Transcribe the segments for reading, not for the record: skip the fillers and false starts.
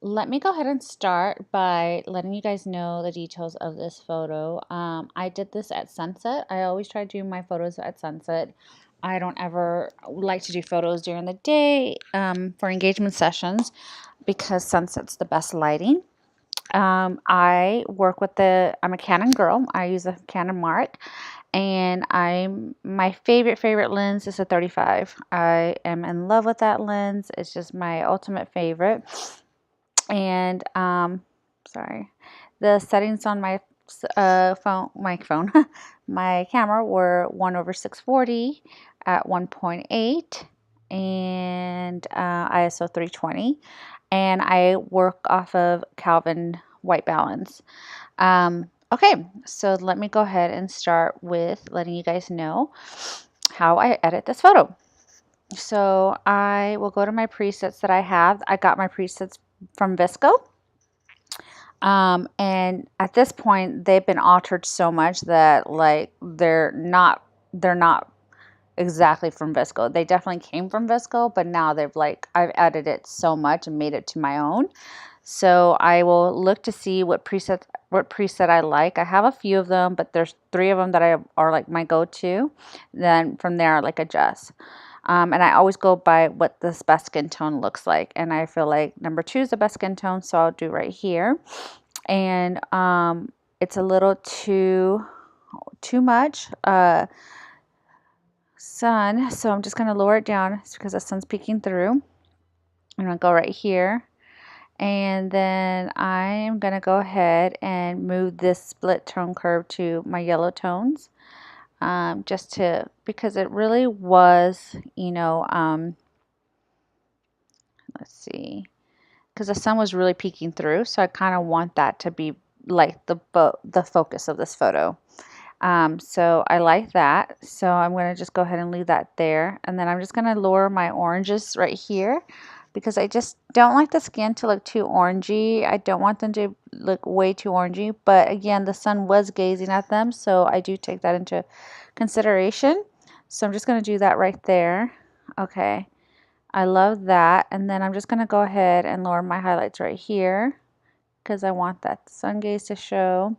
Let me go ahead and start by letting you guys know the details of this photo. I did this at sunset. I always try to do my photos at sunset. I don't ever like to do photos during the day for engagement sessions because sunset's the best lighting. I'm a Canon girl. I use a Canon Mark, and my favorite lens is a 35. I am in love with that lens. It's just my ultimate favorite. And sorry, the settings on my phone, my camera were 1/640 at 1.8 and ISO 320, and I work off of Kelvin white balance. Okay, so let me go ahead and start with letting you guys know how I edit this photo. So I will go to my presets that I have. I got my presets from Visco. And at this point, they've been altered so much that like they're not exactly from Visco. They definitely came from Visco, but now I've edited it so much and made it to my own. So I will look to see what preset I like. I have a few of them, but there's 3 of them that are like my go-to. Then from there, I like adjust. And I always go by what this best skin tone looks like. And I feel like number 2 is the best skin tone, so I'll do right here. And it's a little too much sun, so I'm just going to lower it down. It's because the sun's peeking through. I'm going to go right here. And then I am going to go ahead and move this split tone curve to my yellow tones. Because it really was, let's see, because the sun was really peeking through, so I kind of want that to be like the focus of this photo. So I like that, so I'm going to just go ahead and leave that there, and then I'm just going to lower my oranges right here because I just don't like the skin to look too orangey. I don't want them to look way too orangey, but again, the sun was gazing at them, so I do take that into consideration. So I'm just going to do that right there. Okay, I love that. And then I'm just going to go ahead and lower my highlights right here because I want that sun gaze to show.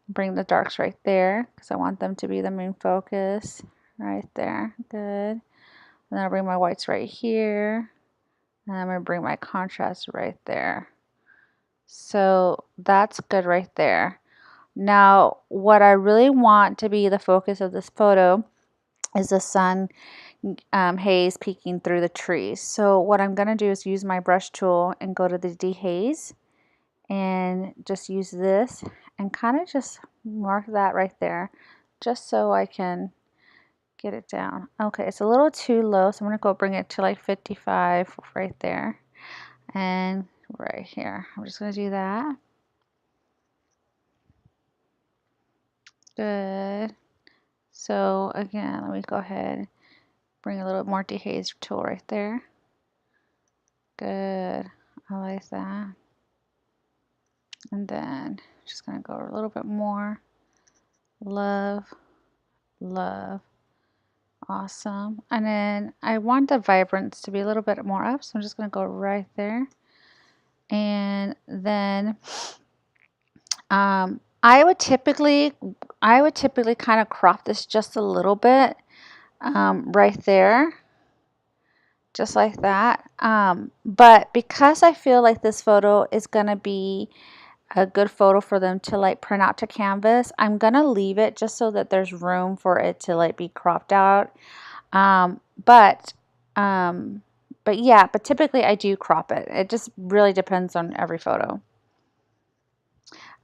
Bring the darks right there because I want them to be the main focus right there. Good. And then I'll bring my whites right here. And I'm going to bring my contrast right there. So that's good right there. Now, what I really want to be the focus of this photo is the sun haze peeking through the trees. So what I'm going to do is use my brush tool and go to the dehaze and just use this and kind of just mark that right there just so I can get it down. Okay, it's a little too low, so I'm going to go bring it to like 55 right there and right here. I'm just going to do that. Good. So again, let me go ahead, bring a little more dehaze tool right there. Good. I like that. And then just going to go a little bit more. Love. Awesome. And then I want the vibrance to be a little bit more up, so I'm just going to go right there. And then I would typically kind of crop this just a little bit right there, just like that. But because I feel like this photo is going to be a good photo for them to like print out to canvas, I'm going to leave it just so that there's room for it to like be cropped out. But typically I do crop it. It just really depends on every photo.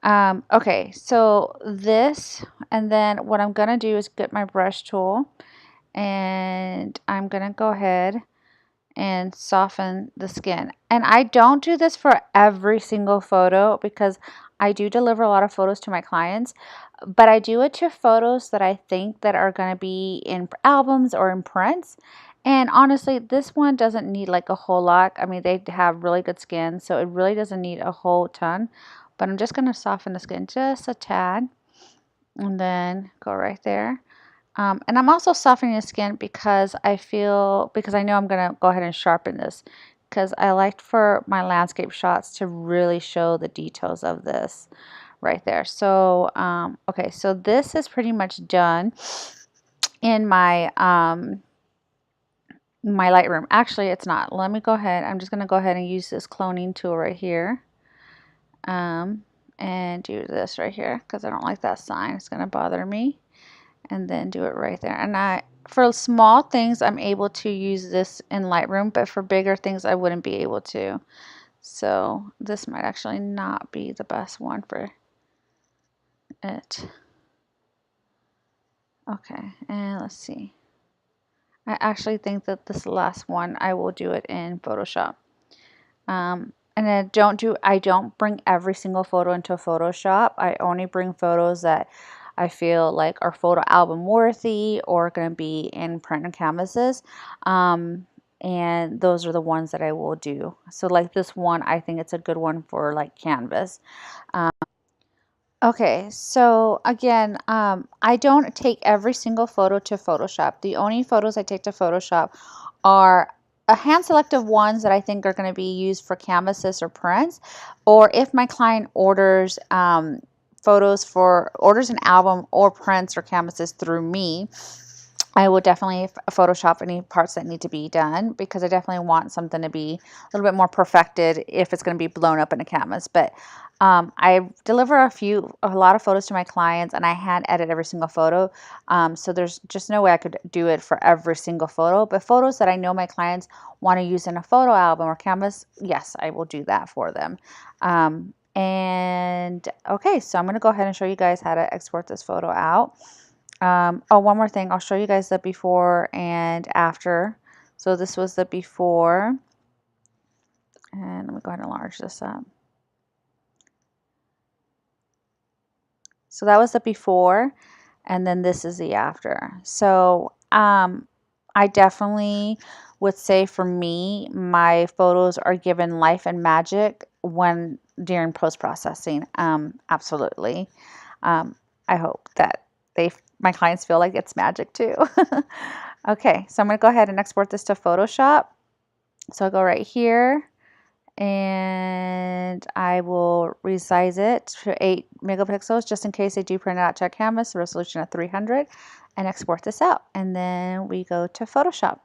Okay, so this, and then what I'm going to do is get my brush tool and I'm going to go ahead and soften the skin. And I don't do this for every single photo because I do deliver a lot of photos to my clients, but I do it to photos that I think that are going to be in albums or in prints. And honestly, this one doesn't need like a whole lot. I mean, they have really good skin, so it really doesn't need a whole ton. But I'm just going to soften the skin just a tad and then go right there. And I'm also softening the skin because I know I'm going to go ahead and sharpen this because I liked for my landscape shots to really show the details of this right there. So, okay, so this is pretty much done in my my Lightroom. Actually, it's not. Let me go ahead. I'm just going to go ahead and use this cloning tool right here. And do this right here because I don't like that sign. It's going to bother me. And then do it right there. And for small things, I'm able to use this in Lightroom, but for bigger things, I wouldn't be able to. So this might actually not be the best one for it. Okay, and let's see. I actually think that this last one, I will do it in Photoshop. And I don't bring every single photo into Photoshop. I only bring photos that I feel like are photo album worthy or going to be in print and canvases. And those are the ones that I will do. So like this one, I think it's a good one for like canvas. Okay, so again, I don't take every single photo to Photoshop. The only photos I take to Photoshop are a hand selective ones that I think are going to be used for canvases or prints, or if my client orders orders an album or prints or canvases through me, I will definitely Photoshop any parts that need to be done because I definitely want something to be a little bit more perfected if it's going to be blown up in a canvas. But I deliver a lot of photos to my clients, and I hand edit every single photo. So there's just no way I could do it for every single photo. But photos that I know my clients want to use in a photo album or canvas, yes, I will do that for them. And okay, so I'm going to go ahead and show you guys how to export this photo out. Oh, one more thing. I'll show you guys the before and after. So this was the before. And let me go ahead and enlarge this up. So that was the before, and then this is the after. So I definitely would say for me, my photos are given life and magic when during post-processing. Absolutely. I hope that my clients feel like it's magic too. Okay, so I'm going to go ahead and export this to Photoshop. So I'll go right here and I will resize it to 8 megapixels just in case I do print it out to a canvas, resolution at 300, and export this out. And then we go to Photoshop.